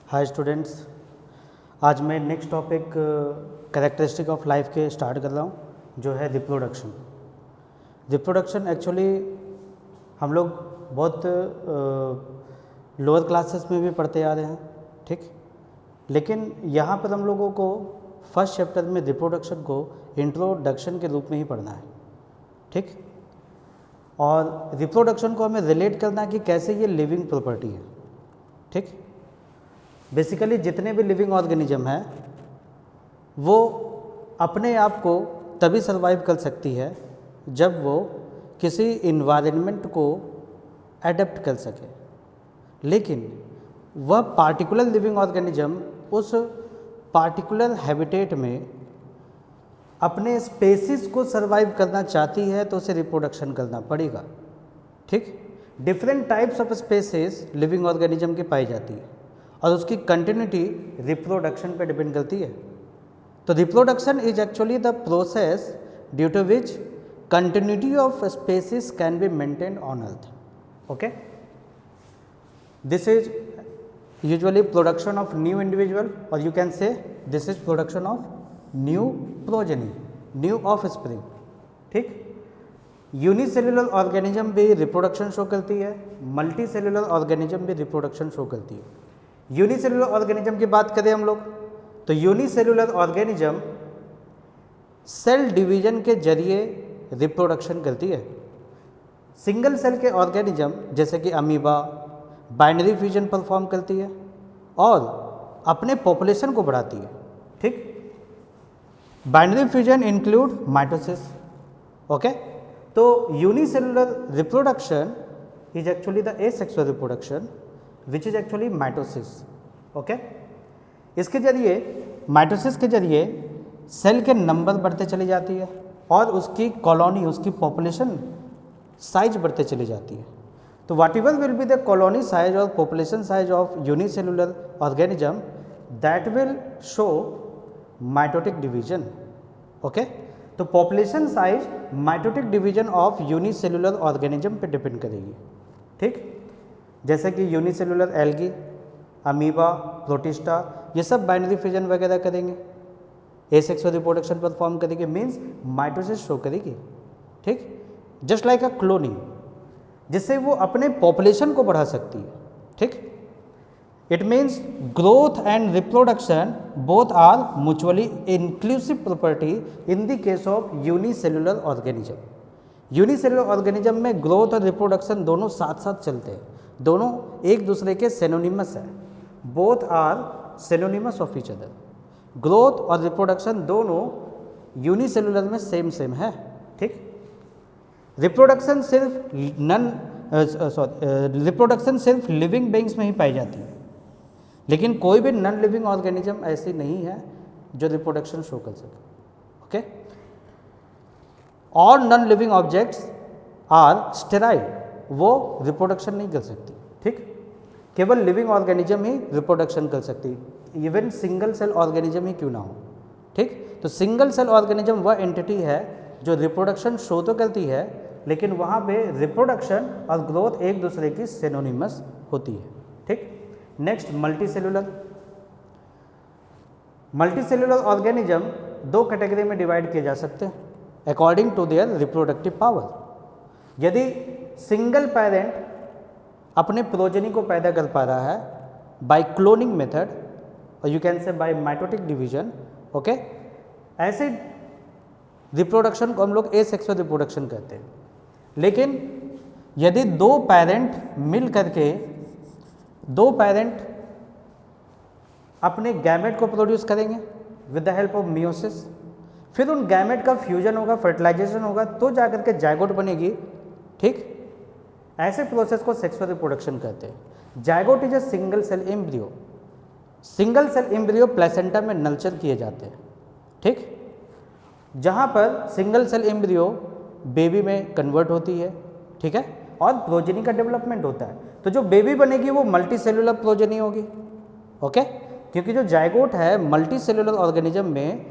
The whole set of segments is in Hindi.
हाय स्टूडेंट्स, आज मैं next topic characteristic of life के स्टार्ट कर रहा हूँ, जो है रिप्रोडक्शन। रिप्रोडक्शन एक्चुअली हम लोग बहुत लोअर क्लासेस में भी पढ़ते आ रहे हैं, ठीक। लेकिन यहाँ पर हम लोगों को फर्स्ट चैप्टर में रिप्रोडक्शन को इंट्रोडक्शन के रूप में ही पढ़ना है, ठीक। और रिप्रोडक्शन को हमें रिलेट करना है कि कैसे ये लिविंग प्रॉपर्टी है, ठीक। बेसिकली जितने भी लिविंग ऑर्गेनिज्म हैं वो अपने आप को तभी सर्वाइव कर सकती है जब वो किसी इन्वायरमेंट को एडेप्ट कर सके। लेकिन वह पार्टिकुलर लिविंग ऑर्गेनिज्म उस पार्टिकुलर हैबिटेट में अपने स्पेसिस को सर्वाइव करना चाहती है तो उसे रिप्रोडक्शन करना पड़ेगा, ठीक। Different types of species living organism की पाई जाती है और उसकी कंटिन्यूटी रिप्रोडक्शन पे डिपेंड करती है। तो reproduction is actually the process due to which continuity of species can be maintained on earth. Okay, this is usually production of new individual, और you can say this is production of new progeny, new offspring, ठीक। यूनिसेल्युलर ऑर्गेनिज्म भी रिप्रोडक्शन शो करती है, मल्टी सेल्युलर ऑर्गेनिज्म भी रिप्रोडक्शन शो करती है। यूनिसेल्युलर ऑर्गेनिज्म की बात करें हम लोग तो यूनिसेल्युलर ऑर्गेनिज्म सेल डिवीजन के जरिए रिप्रोडक्शन करती है। सिंगल सेल के ऑर्गेनिज्म जैसे कि अमीबा बाइनरी फ्यूजन परफॉर्म करती है और अपने पॉपुलेशन को बढ़ाती है, ठीक। Binary fusion include mitosis. Okay, तो unicellular reproduction is actually the asexual reproduction which is actually mitosis. Okay, इसके जरिए माइटोसिस के जरिए सेल के नंबर बढ़ते चली जाती है और उसकी कॉलोनी, उसकी पॉपुलेशन साइज बढ़ते चली जाती है। तो whatever will be the colony size और population size of unicellular organism that will show mitotic division. Okay, तो population size mitotic division of unicellular organism पे डिपेंड करेगी, ठीक। जैसे कि यूनिसेल्युलर एल्गी, अमीबा, प्रोटिस्टा, ये सब बाइनरी फ्यूजन वगैरह करेंगे, एसेक्सुअल रिप्रोडक्शन परफॉर्म करेंगे, मीन्स माइटोसिस शो करेगी, ठीक। जस्ट लाइक अ क्लोनिंग, जिससे वो अपने पॉपुलेशन को बढ़ा सकती है, ठीक। It means growth and reproduction both are mutually inclusive property in the case of unicellular organism. Unicellular organism में ग्रोथ और रिप्रोडक्शन दोनों साथ साथ चलते हैं, दोनों एक दूसरे के सिनोनिमस है, both are synonymous of each other. Growth और रिप्रोडक्शन दोनों यूनिसेल्युलर में सेम सेम है, ठीक। रिप्रोडक्शन सिर्फ लिविंग बीइंग्स में ही पाई जाती है, लेकिन कोई भी नॉन लिविंग ऑर्गेनिज्म ऐसी नहीं है जो रिप्रोडक्शन शो कर सके। ओके, और non living objects are sterile, वो रिप्रोडक्शन नहीं कर सकती, ठीक। केवल लिविंग ऑर्गेनिज्म ही रिप्रोडक्शन कर सकती, इवन सिंगल सेल ऑर्गेनिज्म ही क्यों ना हो, ठीक। तो सिंगल सेल ऑर्गेनिज्म वह एंटिटी है जो रिप्रोडक्शन शो तो करती है, लेकिन वहाँ पे रिप्रोडक्शन और ग्रोथ एक दूसरे की सिनोनिमस होती है, ठीक। Next, multicellular. Multicellular organism दो कैटेगरी में डिवाइड किए जा सकते हैं according to their reproductive power. यदि सिंगल पेरेंट अपने प्रोजेनी को पैदा कर पा रहा है बाय क्लोनिंग मेथड, और you can say by mitotic division, okay, ऐसे रिप्रोडक्शन को हम लोग एसेक्सुअल रिप्रोडक्शन कहते हैं। लेकिन यदि दो पेरेंट मिल करके, दो पेरेंट अपने गैमेट को प्रोड्यूस करेंगे with the help of meiosis, फिर उन गैमेट का फ्यूजन होगा, फर्टिलाइजेशन होगा, तो जाकर के जायगोट बनेगी, ठीक। ऐसे प्रोसेस को सेक्सुअल रिप्रोडक्शन कहते हैं। Zygote is a single cell embryo. Single cell embryo placenta में नल्चर किए जाते हैं, ठीक, जहाँ पर सिंगल सेल एम्ब्रियो बेबी में कन्वर्ट होती है, ठीक है, और प्रोजेनी का डेवलपमेंट होता है। तो जो बेबी बनेगी वो मल्टी सेल्युलर प्रोजेनी होगी, ओके, क्योंकि जो जायगोट है मल्टी सेल्युलर ऑर्गेनिज्म में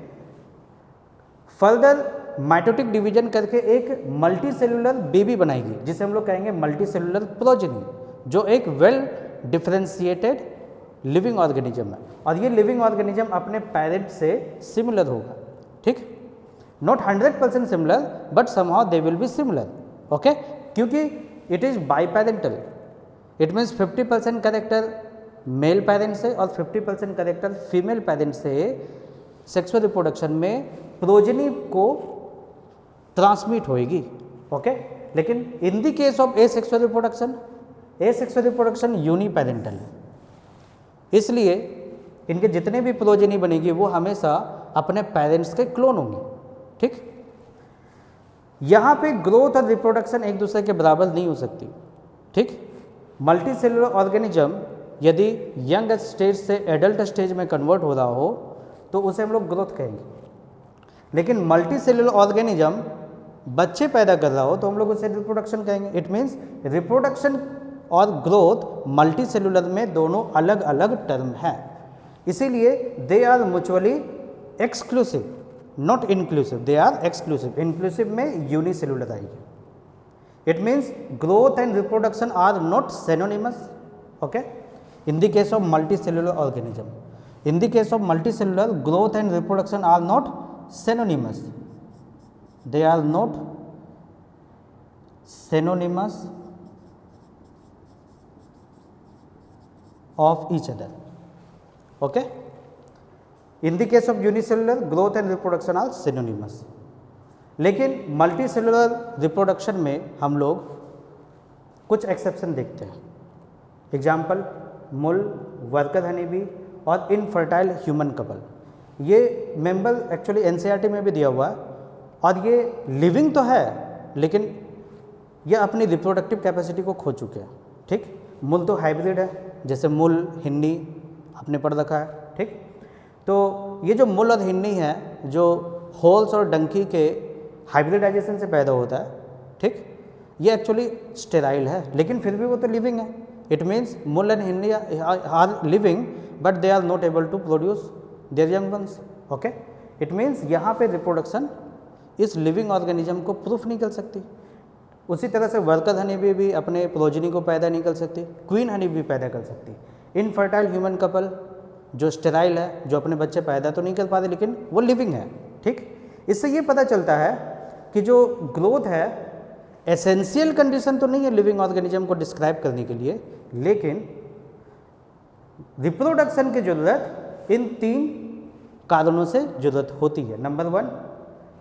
फर्दर माइटोटिक डिवीजन करके एक मल्टी सेलुलर बेबी बनाएगी, जिसे हम लोग कहेंगे मल्टी सेलुलर प्रोजेनी, जो एक वेल डिफरेंशिएटेड लिविंग ऑर्गेनिज्म है। और ये लिविंग ऑर्गेनिज्म अपने पेरेंट से सिमिलर होगा, ठीक, not 100% similar but somehow they will be similar, okay, क्योंकि it is biparental. It means 50% character male parent से और 50% कैरेक्टर फीमेल पेरेंट से सेक्सुअल रिप्रोडक्शन में प्रोजेनी को ट्रांसमिट होएगी, ओके। लेकिन in the case of asexual reproduction uniparental है, इसलिए इनके जितने भी प्रोजेनी बनेगी वो हमेशा अपने पेरेंट्स के क्लोन होंगे, ठीक। यहाँ पे ग्रोथ और रिप्रोडक्शन एक दूसरे के बराबर नहीं हो सकती, ठीक। मल्टी सेलुलर ऑर्गेनिज्म यदि यंग स्टेज से एडल्ट स्टेज में कन्वर्ट हो रहा हो तो उसे हम लोग ग्रोथ कहेंगे, लेकिन मल्टी सेलुलर ऑर्गेनिज्म बच्चे पैदा कर रहा हो तो हम लोग उसे रिप्रोडक्शन कहेंगे। इट मीन्स रिप्रोडक्शन और ग्रोथ मल्टी सेलुलर में दोनों अलग अलग टर्म हैं, इसीलिए they are mutually exclusive not inclusive, they are exclusive. Inclusive में यूनिसेलुलर आएगी। It means growth and reproduction are not synonymous, okay, in the case of multicellular organism. In the case of multicellular, growth and reproduction are not synonymous. They are not synonymous of each other. Okay? In the case of unicellular, growth and reproduction are synonymous. लेकिन मल्टीसेलुलर रिप्रोडक्शन में हम लोग कुछ एक्सेप्शन देखते हैं। एग्जाम्पल मुल, वर्कर हनी बी और इनफर्टाइल ह्यूमन कपल। ये मेंबर एक्चुअली एनसीईआरटी में भी दिया हुआ है और ये लिविंग तो है लेकिन ये अपनी रिप्रोडक्टिव कैपेसिटी को खो चुके हैं, ठीक। मुल तो हाइब्रिड है, जैसे मुल हिन्नी आपने पढ़ रखा है, ठीक। तो ये जो मुल और हिन्नी है जो होल्स और डंकी के हाइब्रिडाइजेशन से पैदा होता है, ठीक, ये एक्चुअली स्टेराइल है लेकिन फिर भी वो तो लिविंग है। It means mule and hinny are living but they are not able to produce their young ones, okay. It means यहाँ पे रिप्रोडक्शन इस लिविंग ऑर्गेनिज्म को प्रूफ नहीं कर सकती। उसी तरह से वर्कर हनी भी अपने प्रोजेनी को पैदा नहीं कर सकती, क्वीन हनी भी पैदा कर सकती। इनफर्टाइल ह्यूमन कपल जो स्टेराइल है, जो अपने बच्चे पैदा तो नहीं कर पाते लेकिन वो लिविंग है, ठीक। इससे ये पता चलता है कि जो ग्रोथ है एसेंशियल कंडीशन तो नहीं है लिविंग ऑर्गेनिज्म को डिस्क्राइब करने के लिए, लेकिन रिप्रोडक्शन की जरूरत इन 3 कारणों से जरूरत होती है। नंबर 1,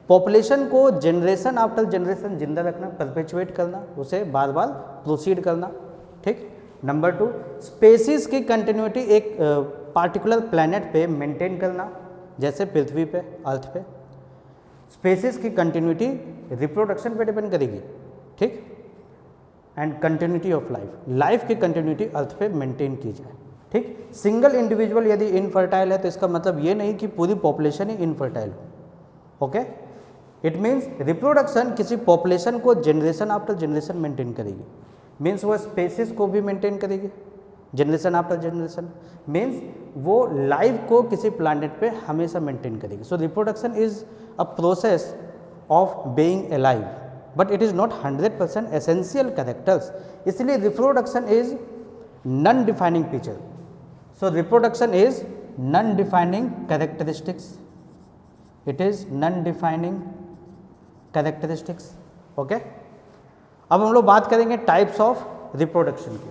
पॉपुलेशन को जनरेशन आफ्टर जनरेशन जिंदा रखना, परपेचुएट करना, उसे बार बार प्रोसीड करना, ठीक। नंबर 2, स्पेसीज की कंटिन्यूटी एक पार्टिकुलर प्लैनेट पे मेंटेन करना, जैसे पृथ्वी पे, अर्थ पे। स्पेसीज की कंटिन्यूटी रिप्रोडक्शन पे डिपेंड करेगी, ठीक। एंड कंटिन्यूटी ऑफ लाइफ की कंटिन्यूटी अर्थ पे मेंटेन की जाए, ठीक। सिंगल इंडिविजुअल यदि इनफर्टाइल है तो इसका मतलब ये नहीं कि पूरी पॉपुलेशन ही इनफर्टाइल हो, ओके। इट मीन्स रिप्रोडक्शन किसी पॉपुलेशन को जनरेशन आफ्टर जनरेशन मेंटेन करेगी, मीन्स वो स्पेसिस को भी मेंटेन करेगी जनरेशन आफ्टर जनरेशन, मीन्स वो लाइफ को किसी प्लैनेट पे हमेशा मेंटेन करेगी। So reproduction is a process of being alive but it is not 100% essential characters, इसलिए reproduction is non defining feature. So reproduction is non-defining characteristics. It is non-defining characteristics. Okay? अब हम लोग बात करेंगे टाइप्स ऑफ रिप्रोडक्शन की।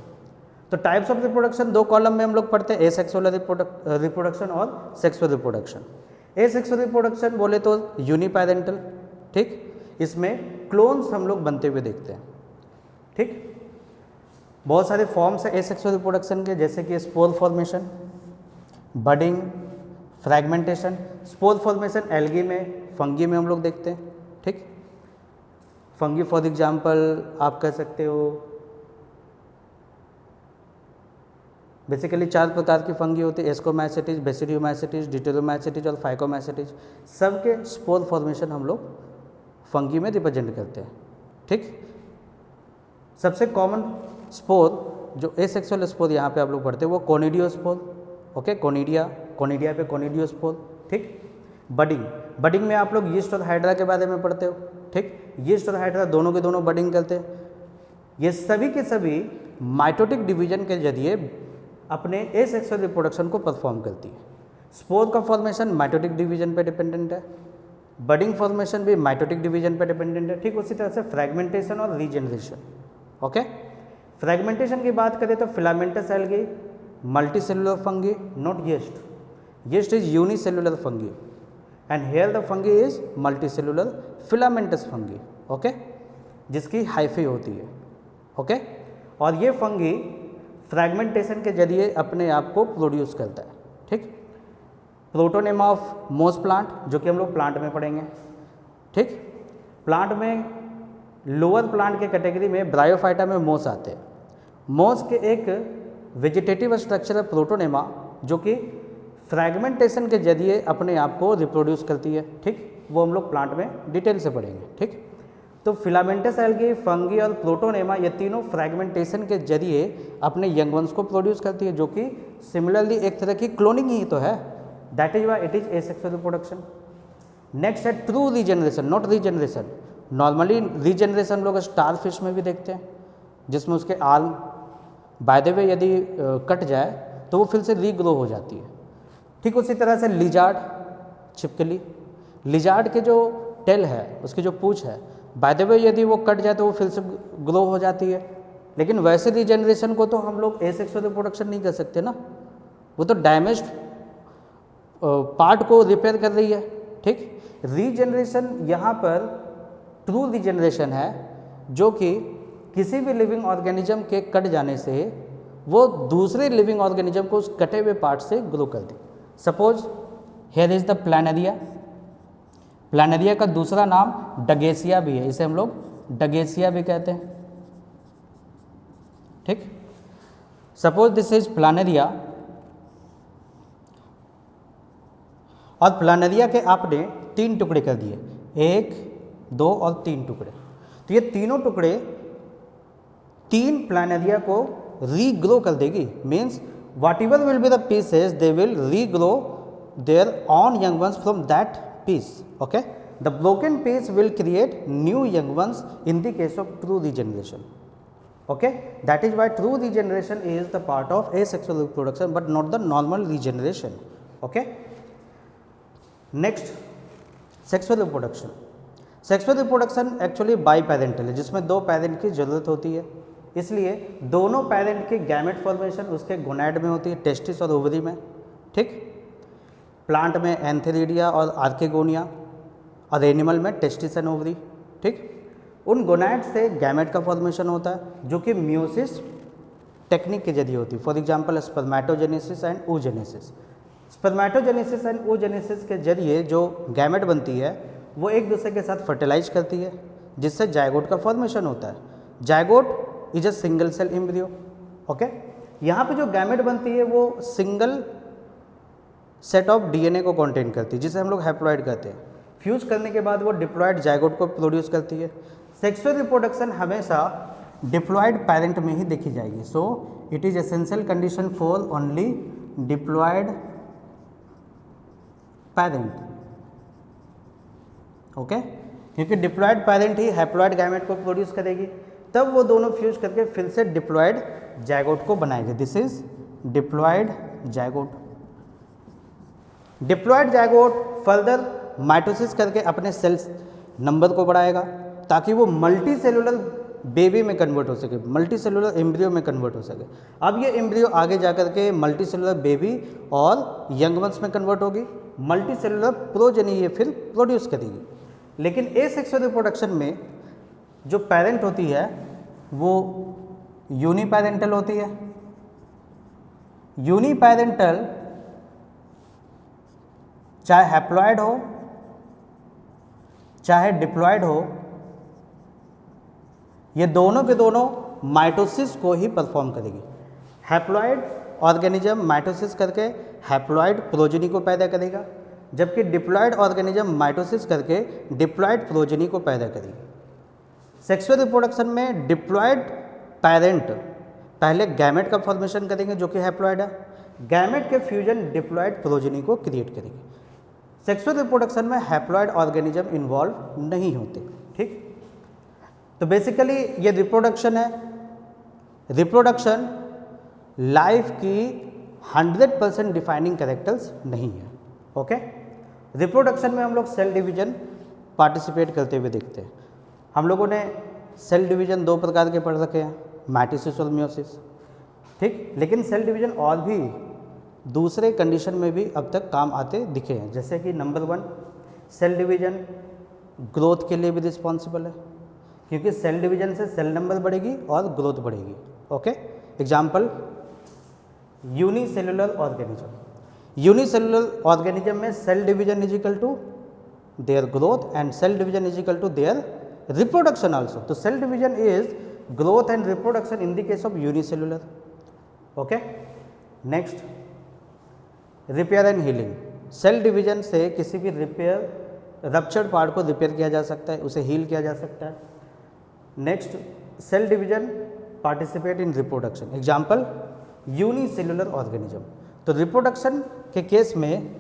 तो टाइप्स ऑफ रिप्रोडक्शन 2 कॉलम में हम लोग पढ़ते हैं, एसेक्सुअल रिप्रोडक्शन और सेक्सुअल रिप्रोडक्शन। एसेक्सुअल रिप्रोडक्शन बोले तो यूनिपेरेंटल, ठीक, इसमें क्लोन्स हम लोग बनते हुए देखते हैं, ठीक। बहुत सारे फॉर्म्स हैं एसेक्सुअल रिप्रोडक्शन के, जैसे कि spore formation, budding, fragmentation. Spore formation algae में, फंगी में हम लोग देखते हैं, ठीक। फंगी फॉर एग्जांपल आप कह सकते हो, बेसिकली 4 प्रकार की फंगी होती है, एस्कोमाइसिटीज, बेसिडियोमाइसिटीज, डिटेरोमाइसिटीज और फाइकोमाइसिटीज। सबके स्पोर फॉर्मेशन हम लोग फंगी में रिप्रेजेंट करते हैं, ठीक। सबसे कॉमन स्पोर जो एसेक्सुअल स्पोर यहाँ पे आप लोग पढ़ते हैं वो कोनिडियोस्पोर, ओके, कोनिडिया पे कोनिडियोस्पोर, ठीक। बडिंग, बडिंग में आप लोग यीस्ट और हाइड्रा के बारे में पढ़ते हो, ठीक। यीस्ट और हाइड्रा दोनों के दोनों बडिंग करते हैं। ये सभी के सभी माइटोटिक डिवीजन के जरिए अपने एसेक्सुअल रिप्रोडक्शन को परफॉर्म करती है। स्पोर का फॉर्मेशन माइटोटिक डिवीजन पे डिपेंडेंट है, बडिंग फॉर्मेशन भी माइटोटिक डिवीजन पे डिपेंडेंट है, ठीक। उसी तरह से फ्रैगमेंटेशन और रीजनरेशन। ओके, फ्रैगमेंटेशन की बात करें तो filamentous algae multicellular fungi, not yeast. Yeast is unicellular fungi and here the fungi is multicellular filamentous fungi, okay, जिसकी हाइफी होती है। ओके, और ये फंगी फ्रैगमेंटेशन के जरिए अपने आप को प्रोड्यूस करता है, ठीक। प्रोटोनेमा ऑफ मोस प्लांट, जो कि हम लोग प्लांट में पढ़ेंगे, ठीक। प्लांट में लोअर प्लांट के कैटेगरी में ब्रायोफाइटा में मोस आते हैं। मोस के एक वेजिटेटिव स्ट्रक्चर है प्रोटोनेमा, जो कि फ्रैगमेंटेशन के जरिए अपने आप को रिप्रोड्यूस करती है, ठीक। वो हम लोग प्लांट में डिटेल से पढ़ेंगे, ठीक। तो फिलामेंटस एल्गी, फंगी और प्रोटोनेमा ये तीनों फ्रैगमेंटेशन के जरिए अपने यंग वंस को प्रोड्यूस करती है, जो कि सिमिलरली एक तरह की क्लोनिंग ही तो है। That is why it is asexual reproduction. Next है true regeneration, not regeneration. Normally regeneration लोग स्टार फिश में भी देखते हैं, जिसमें उसके आर्म बाय द वे यदि कट जाए तो वो फिर से रीग्रो हो जाती है, ठीक। उसी तरह से लिजार्ड, छिपकली, लिजार्ड के जो टेल है, उसकी जो पूंछ है, बाय द वे यदि वो कट जाए तो वो फिर से ग्रो हो जाती है। लेकिन वैसे रीजनरेशन को तो हम लोग एसेक्सुअल रिप्रोडक्शन नहीं कर सकते ना, वो तो डैमेज्ड पार्ट को रिपेयर कर रही है, ठीक। रीजनरेशन यहाँ पर ट्रू रीजनरेशन है, जो कि किसी भी लिविंग ऑर्गेनिज्म के कट जाने से वो दूसरे लिविंग ऑर्गेनिज्म को उस कटे हुए पार्ट से ग्रो कर दे। Suppose here is the planaria. Planaria का दूसरा नाम डगेसिया भी है, इसे हम लोग डगेसिया भी कहते हैं, ठीक। सपोज दिस इज प्लानेरिया, और प्लानेरिया के आपने 3 टुकड़े कर दिए, 1, 2 और 3 टुकड़े। तो ये तीनों टुकड़े 3 प्लानेरिया को रीग्रो कर देगी। Means whatever will be the pieces they will regrow there on young ones from that piece. Okay, the broken piece will create new young ones in the case of true regeneration. Okay, that is why true regeneration is the part of asexual reproduction but not the normal regeneration. Okay, next sexual reproduction. Sexual reproduction actually biparental है, जिसमें 2 पेरेंट की जरूरत होती है, इसलिए दोनों पेरेंट के गैमेट फॉर्मेशन उसके गोनैड में होती है, टेस्टिस और ओवरी में, ठीक। प्लांट में एंथेरिडिया और आर्केगोनिया, और एनिमल में टेस्टिस एंड ओवरी, ठीक। उन गोनैड से गैमेट का फॉर्मेशन होता है, जो कि मियोसिस टेक्निक के जरिए होती है। For example spermatogenesis and oogenesis। Spermatogenesis and oogenesis के जरिए जो गैमेट बनती है वो एक दूसरे के साथ फर्टिलाइज करती है, जिससे जायगोट का फॉर्मेशन होता है। Zygote is a single cell embryo. Okay, यहाँ पे जो गैमेट बनती है वो सिंगल सेट ऑफ डीएनए को कंटेन करती है, जिसे हम लोग हैप्लॉइड कहते हैं। फ्यूज करने के बाद वो डिप्लॉयड जायगोट को प्रोड्यूस करती है। सेक्सुअल रिप्रोडक्शन हमेशा डिप्लॉयड पेरेंट में ही देखी जाएगी। So it is essential condition for only diploid parent. Okay, क्योंकि डिप्लॉयड पेरेंट ही हैप्लॉयड गैमेट को प्रोड्यूस करेगी, तब वो दोनों फ्यूज करके फिर से डिप्लॉयड जायगोट को बनाएंगे। This is diploid zygote. Diploid zygote further mitosis करके अपने सेल्स नंबर को बढ़ाएगा, ताकि वो मल्टी सेलुलर बेबी में कन्वर्ट हो सके, मल्टी सेलुलर एम्ब्रियो में कन्वर्ट हो सके। अब ये एम्ब्रियो आगे जाकर के मल्टी सेलुलर बेबी और यंग वंस में कन्वर्ट होगी, मल्टी सेलुलर प्रोजेनी ये फिर प्रोड्यूस करेगी। लेकिन एसेक्सुअल रिप्रोडक्शन में जो पेरेंट होती है वो यूनिपेरेंटल होती है। यूनिपेरेंटल चाहे हैप्लॉयड हो चाहे डिप्लॉयड हो, ये दोनों के दोनों माइटोसिस को ही परफॉर्म करेगी। हैप्लॉयड ऑर्गेनिज्म माइटोसिस करके हैप्लॉयड प्रोजेनी को पैदा करेगा, जबकि डिप्लॉयड ऑर्गेनिज्म माइटोसिस करके डिप्लॉयड प्रोजेनी को पैदा करेगी। सेक्सुअल रिप्रोडक्शन में डिप्लॉयड पेरेंट पहले गैमेट का फॉर्मेशन करेंगे, जो कि हैप्लॉयड है। गैमेट के फ्यूजन डिप्लॉयड प्रोजेनी को क्रिएट करेगी। सेक्सुअल रिप्रोडक्शन में हैप्लॉइड ऑर्गेनिज्म इन्वॉल्व नहीं होते। ठीक, तो बेसिकली ये रिप्रोडक्शन है, रिप्रोडक्शन लाइफ की 100% डिफाइनिंग कैरेक्टर्स नहीं है। ओके, रिप्रोडक्शन में हम लोग सेल डिवीजन पार्टिसिपेट करते हुए देखते हैं। हम लोगों ने सेल डिवीजन 2 प्रकार के पढ़ रखे हैं, माइटोसिस और मियोसिस। ठीक, लेकिन सेल डिवीजन और भी दूसरे कंडीशन में भी अब तक काम आते दिखे हैं, जैसे कि नंबर 1 सेल डिवीजन ग्रोथ के लिए भी रिस्पॉन्सिबल है, क्योंकि सेल डिवीजन से सेल नंबर बढ़ेगी और ग्रोथ बढ़ेगी। Okay, example unicellular organism. Unicellular organism में cell division is equal to their growth and cell division is equal to their reproduction also. तो cell division is growth and reproduction in the case of unicellular. Okay, next repair and healing. Cell division से किसी भी रप्चर्ड पार्ट को रिपेयर किया जा सकता है, उसे हील किया जा सकता है। Next cell division participate in reproduction, example unicellular organism. तो रिप्रोडक्शन के केस में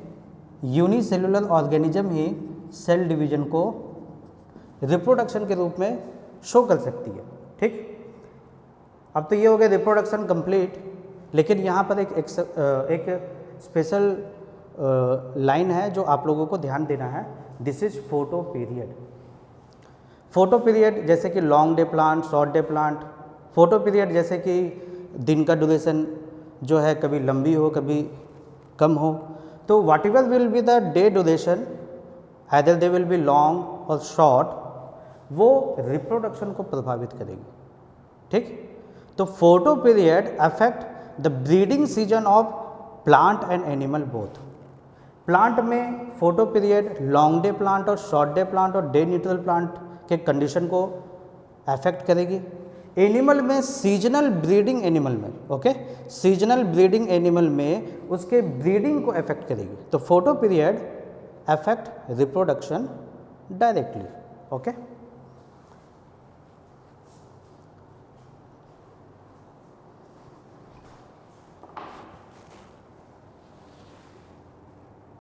यूनिसेलुलर ऑर्गेनिज्म ही सेल डिवीजन को रिप्रोडक्शन के रूप में शो कर सकती है। ठीक, अब तो ये हो गया रिप्रोडक्शन कंप्लीट, लेकिन यहाँ पर एक स्पेशल लाइन है जो आप लोगों को ध्यान देना है। This is photo period. Photo period जैसे कि long day plant, short day plant. Photo period जैसे कि दिन का ड्यूरेशन जो है कभी लंबी हो कभी कम हो, तो whatever will be the day duration, either they will be long और शॉर्ट, वो रिप्रोडक्शन को प्रभावित करेगी। ठीक, तो photoperiod affect the breeding season of plant and animal both. Plant में photoperiod long day plant और शॉर्ट डे प्लांट और डे न्यूट्रल प्लांट के कंडीशन को अफेक्ट करेगी। एनिमल में सीजनल ब्रीडिंग एनिमल में, ओके, सीजनल ब्रीडिंग एनिमल में उसके ब्रीडिंग को अफेक्ट करेगी। तो photoperiod affect reproduction directly. Okay.